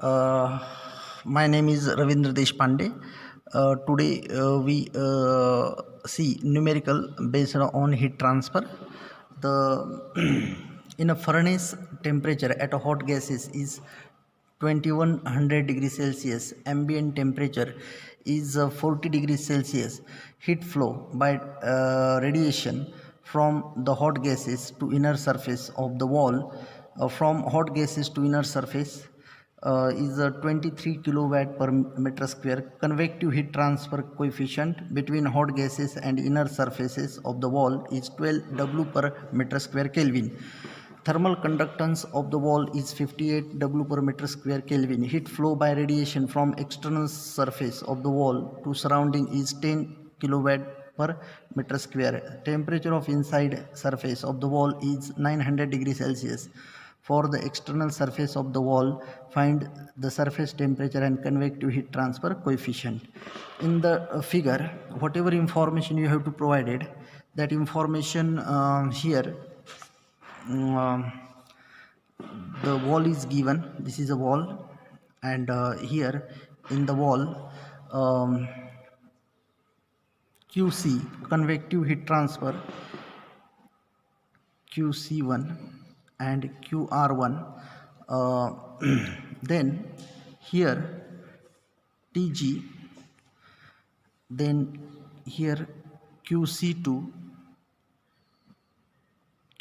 Uh, my name is Ravindra Deshpande. Today we see numerical based on heat transfer. The in a furnace temperature at a hot gases is 2100 degrees Celsius. Ambient temperature is 40 degrees Celsius. Heat flow by radiation from the hot gases to inner surface of the wall. From hot gases to inner surface is 23 kilowatt per meter square. Convective heat transfer coefficient between hot gases and inner surfaces of the wall is 12 W per meter square Kelvin. Thermal conductance of the wall is 58 W per meter square Kelvin. Heat flow by radiation from external surface of the wall to surrounding is 10 kilowatt per meter square. Temperature of inside surface of the wall is 900 degrees Celsius. For the external surface of the wall, find the surface temperature and convective heat transfer coefficient. In the figure, whatever information you have to provided, that information here, um, the wall is given. This is a wall, and here in the wall, QC, convective heat transfer, QC1 and QR1. Then here TG, then here QC2,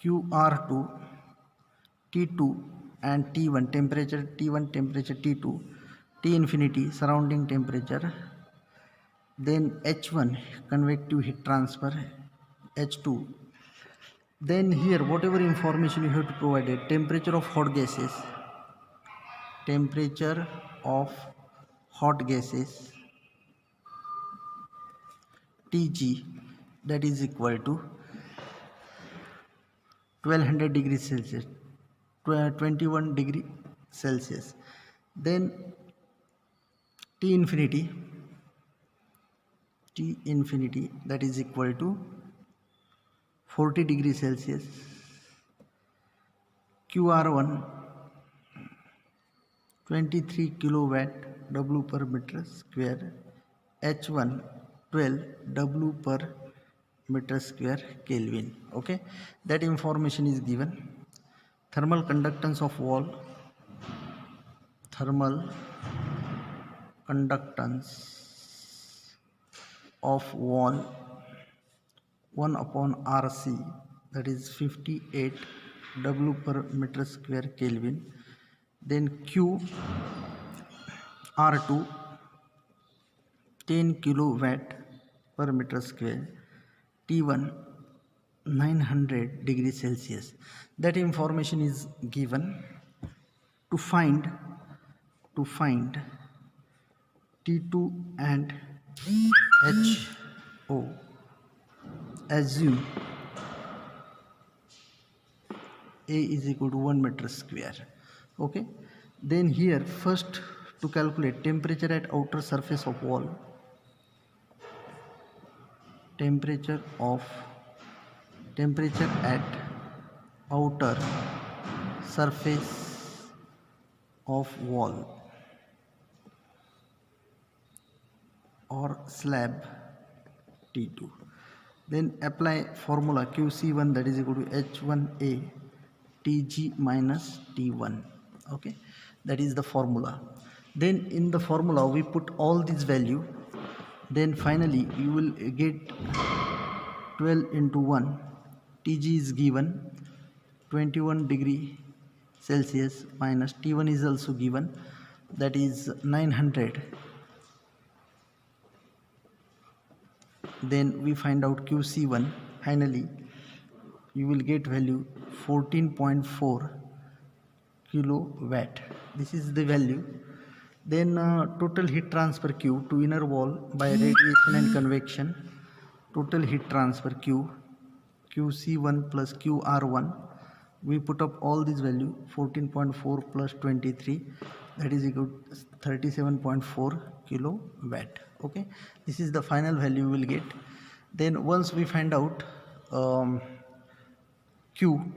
QR2, T2 and T1, temperature T1, temperature T2, T infinity surrounding temperature, then H1 convective heat transfer, H2. Then here whatever information you have to provide it, temperature of hot gases, temperature of hot gases Tg, that is equal to 1200 degrees Celsius, 21 degree Celsius. Then T infinity that is equal to 40 degrees Celsius. QR1 23 kilowatt W per meter square. H1 12 W per meter square Kelvin. Okay, that information is given. Thermal conductance of wall, thermal conductance of wall 1 upon RC, that is 58 W per meter square Kelvin. Then Q R2 10 kilowatt per meter square. T1 900 degrees Celsius. That information is given. To find T2 and HO, assume A is equal to 1 meter square. Okay, then here first to calculate temperature at outer surface of wall, temperature at outer surface of wall or slab T2. Then apply formula QC1, that is equal to H1A Tg minus T1. Okay, that is the formula. Then in the formula we put all these value. Then finally you will get 12 into 1. Tg is given 21 degree Celsius minus T1 is also given, that is 900. Then we find out QC1. Finally you will get value 14.4 kilowatt. This is the value. Then total heat transfer Q to inner wall by radiation and convection, total heat transfer Q, QC1 plus QR1, we put up all these value, 14.4 plus 23, that is equal to 37.4 kilowatt. Okay, this is the final value we will get. Then once we find out Q,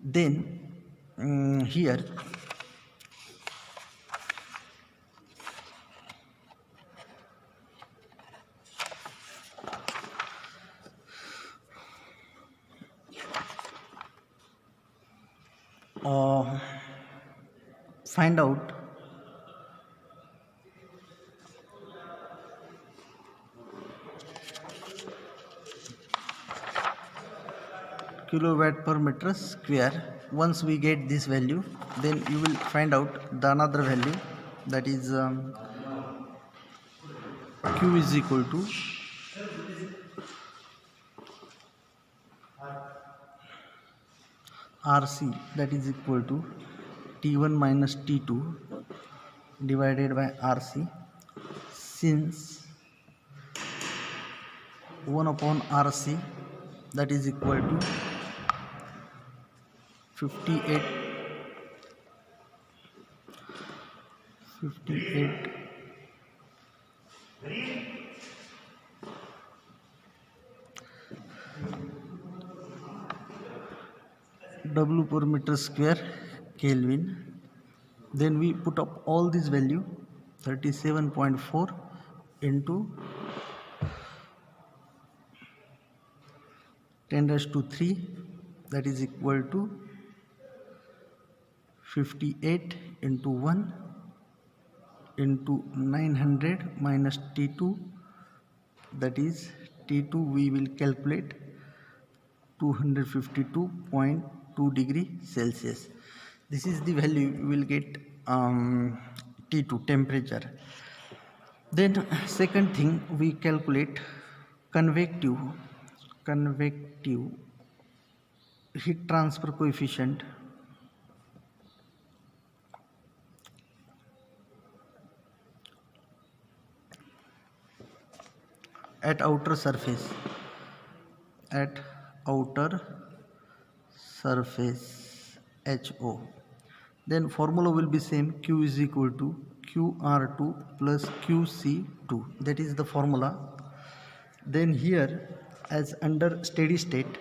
then here find out kilowatt per meter square. Once we get this value, then you will find out the another value, that is Q is equal to RC, that is equal to T1 minus T2 divided by RC, since 1 upon RC, that is equal to 58 W per meter square Kelvin. Then we put up all this value, 37.4 into 10 raised to 3, that is equal to 58 into 1 into 900 minus T2, that is T2 we will calculate 252.2 degree Celsius. This is the value you will get T2 temperature. Then second thing, we calculate convective heat transfer coefficient at outer surface HO. Then formula will be same, Q is equal to QR2 plus QC2, that is the formula. Then here, as under steady state,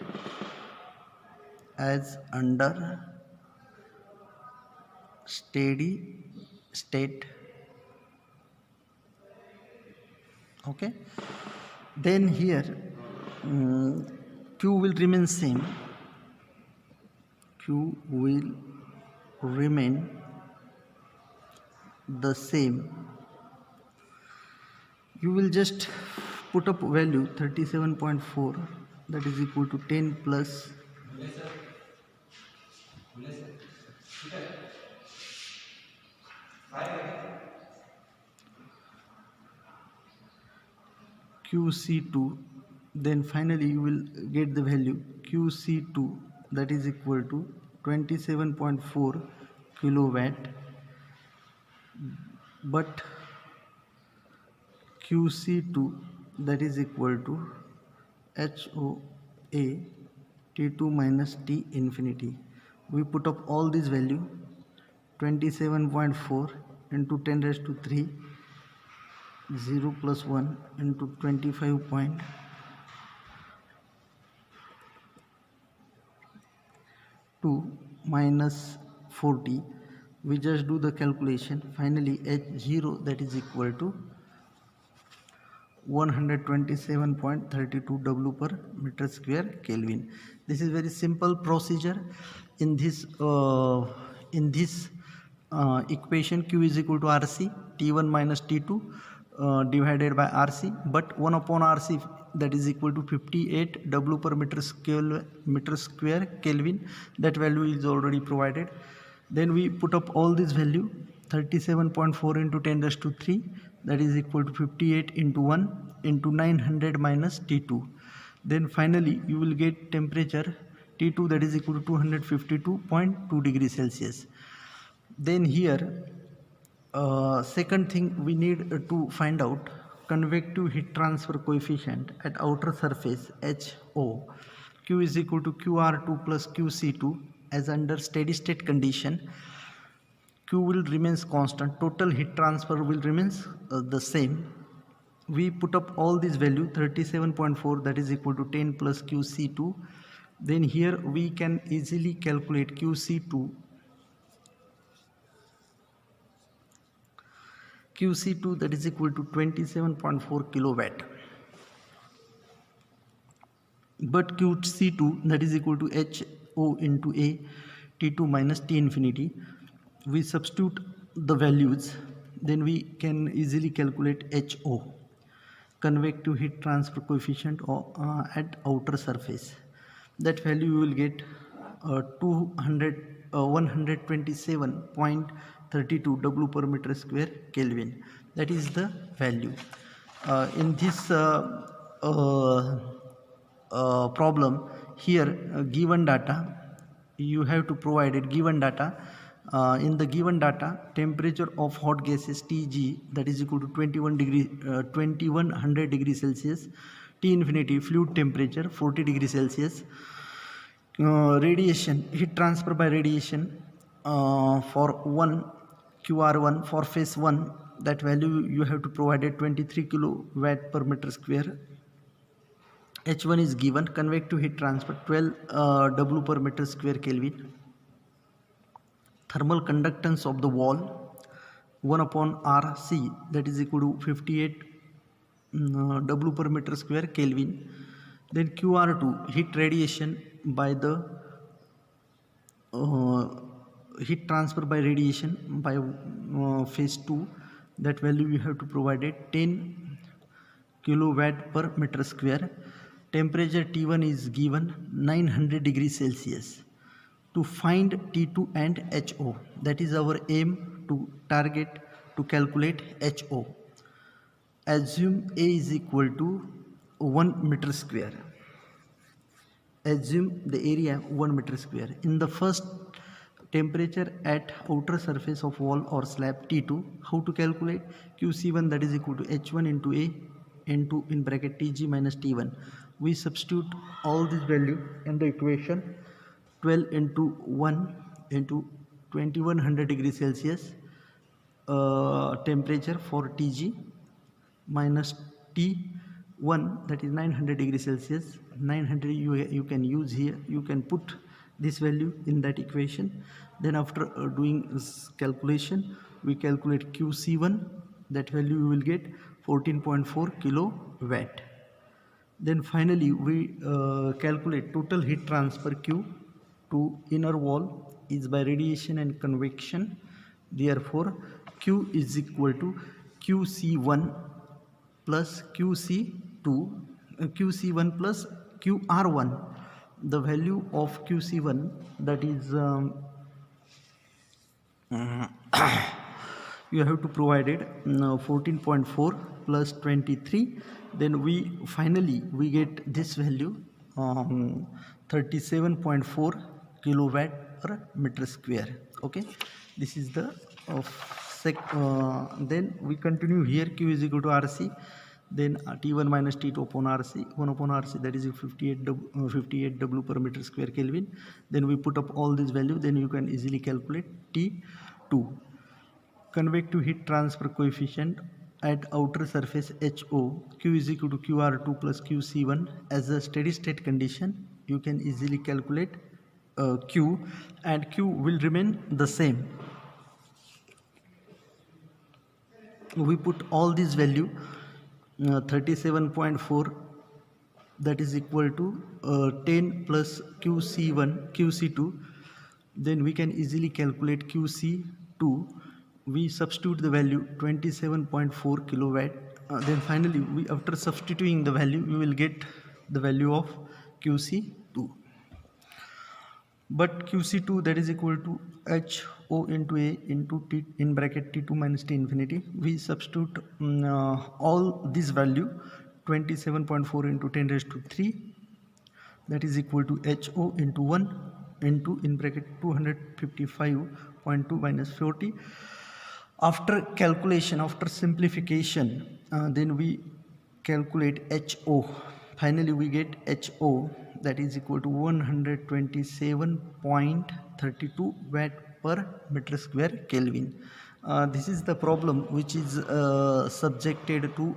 okay, then here Q will remain same, the same. You will just put up value 37.4, that is equal to 10 plus QC2. Then finally you will get the value QC2, that is equal to 27.4 kilowatt, but QC2, that is equal to HOA T2 minus T infinity. We put up all this value, 27.4 into 10 raised to 3, 0 plus 1 into 25.2 minus 40. We just do the calculation. Finally H0, that is equal to 127.32 W per meter square Kelvin. This is very simple procedure. In this equation, Q is equal to RC, T1 minus T2 divided by RC, but 1 upon RC, that is equal to 58 W per meter square Kelvin. That value is already provided. Then we put up all this value, 37.4 into 10 raised to 3, that is equal to 58 into 1 into 900 minus T2. Then finally you will get temperature T2, that is equal to 252.2 degrees Celsius. Then here second thing, we need to find out convective heat transfer coefficient at outer surface HO. Q is equal to QR2 plus QC2. As under steady state condition, Q will remains constant, total heat transfer will remains the same. We put up all this value, 37.4, that is equal to 10 plus QC2. Then here we can easily calculate QC2, that is equal to 27.4 kilowatt, but QC2, that is equal to HO into A T2 minus T infinity. we substitute the values, then we can easily calculate HO, convective heat transfer coefficient, at outer surface. That value you will get 127.32 W per meter square Kelvin. That is the value. In this problem here, given data, you have to provide it given data. In the given data, temperature of hot gases Tg, that is equal to 2100 degrees Celsius, T infinity fluid temperature 40 degrees Celsius, radiation, heat transfer by radiation, for 1 QR1 for phase 1, that value you have to provide it 23 kilowatt per meter square. H1 is given, convective heat transfer 12 W per meter square Kelvin. Thermal conductance of the wall 1 upon RC, that is equal to 58 W per meter square Kelvin. Then QR2, heat radiation by the heat transfer by radiation by phase 2, that value you have to provide it 10 kilowatt per meter square. Temperature T1 is given 900 degrees Celsius. To find T2 and HO, that is our aim to target to calculate HO. Assume A is equal to 1 meter square. Assume the area 1 meter square. In the first, temperature at outer surface of wall or slab T2, how to calculate? QC1, that is equal to H1 into A into in bracket Tg minus T1. We substitute all this value in the equation. 12 into 1 into 2100 degrees Celsius temperature for Tg minus T1, that is 900 degrees Celsius. 900 you can use here, you can put this value in that equation. Then after doing this calculation, we calculate QC1, that value we will get 14.4 kilowatt. Then finally we calculate total heat transfer Q to inner wall is by radiation and convection. Therefore Q is equal to QC1 plus QC2, QC1 plus QR1. The value of QC1, that is you have to provide it 14.4 plus 23. Then we finally we get this value 37.4 kilowatt per meter square. Okay, this is the then we continue here. Q is equal to RC, then T1 minus T2 upon RC, 1 upon RC, that is 58 W per meter square Kelvin. Then we put up all this value, then you can easily calculate T2. Convective heat transfer coefficient at outer surface HO, Q is equal to QR2 plus QC1. As a steady state condition, you can easily calculate Q, and Q will remain the same. We put all this value 37.4, that is equal to 10 plus QC1 QC2. Then we can easily calculate QC2. We substitute the value 27.4 kilowatt. Then finally we, after substituting the value, we will get the value of QC2. But QC2, that is equal to HO into A into T in bracket T2 minus T infinity. We substitute all this value 27.4 into 10 raised to 3, that is equal to HO into 1 into in bracket 255.2 minus 40. After calculation, after simplification, then we calculate HO. Finally we get HO, that is equal to 127.32 watt per meter square Kelvin. This is the problem which is subjected to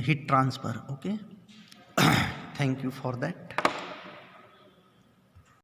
heat transfer. Okay. Thank you for that.